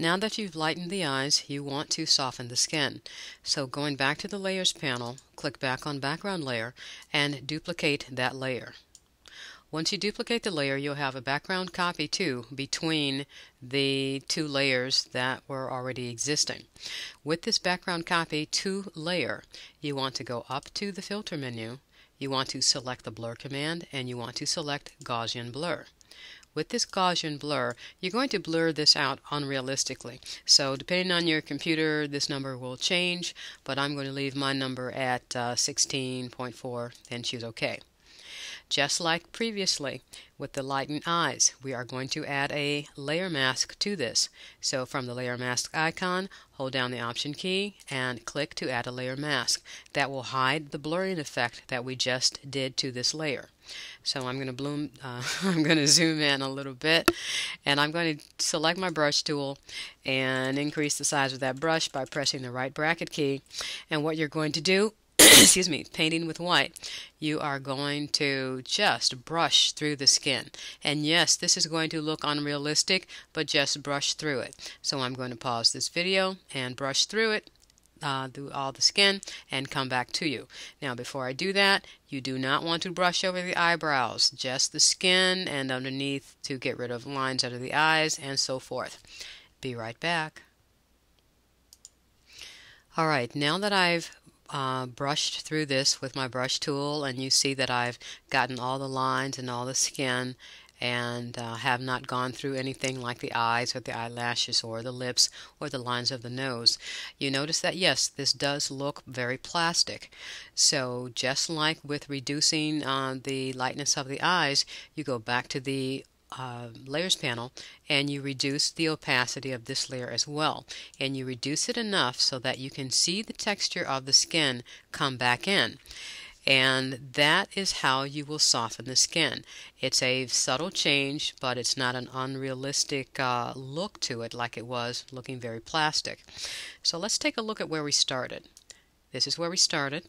Now that you've lightened the eyes, you want to soften the skin. So going back to the Layers panel, click back on Background Layer and duplicate that layer. Once you duplicate the layer, you'll have a background copy too between the two layers that were already existing. With this background copy to layer, you want to go up to the filter menu, you want to select the blur command, and you want to select Gaussian Blur. With this Gaussian blur, you're going to blur this out unrealistically. So depending on your computer, this number will change, but I'm going to leave my number at 16.4 and choose OK. Just like previously with the lightened eyes, we are going to add a layer mask to this. So from the layer mask icon, hold down the Option key and click to add a layer mask. That will hide the blurring effect that we just did to this layer. So I'm going to zoom in a little bit, and I'm going to select my brush tool and increase the size of that brush by pressing the right bracket key. And what you're going to do, excuse me, painting with white, you are going to just brush through the skin. And yes, this is going to look unrealistic, but just brush through it. So I'm going to pause this video and brush through it, through all the skin, and come back to you. Now before I do that, you do not want to brush over the eyebrows, just the skin and underneath to get rid of lines under the eyes and so forth. Be right back. Alright, now that I've brushed through this with my brush tool, and you see that I've gotten all the lines and all the skin and have not gone through anything like the eyes or the eyelashes or the lips or the lines of the nose. You notice that yes, this does look very plastic. So just like with reducing the lightness of the eyes, you go back to the Layers panel and you reduce the opacity of this layer as well, and you reduce it enough so that you can see the texture of the skin come back in. And that is how you will soften the skin. It's a subtle change, but it's not an unrealistic look to it like it was looking very plastic. So let's take a look at where we started. This is where we started,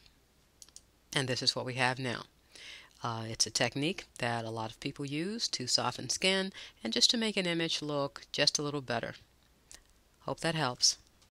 and this is what we have now. It's a technique that a lot of people use to soften skin and just to make an image look just a little better. Hope that helps.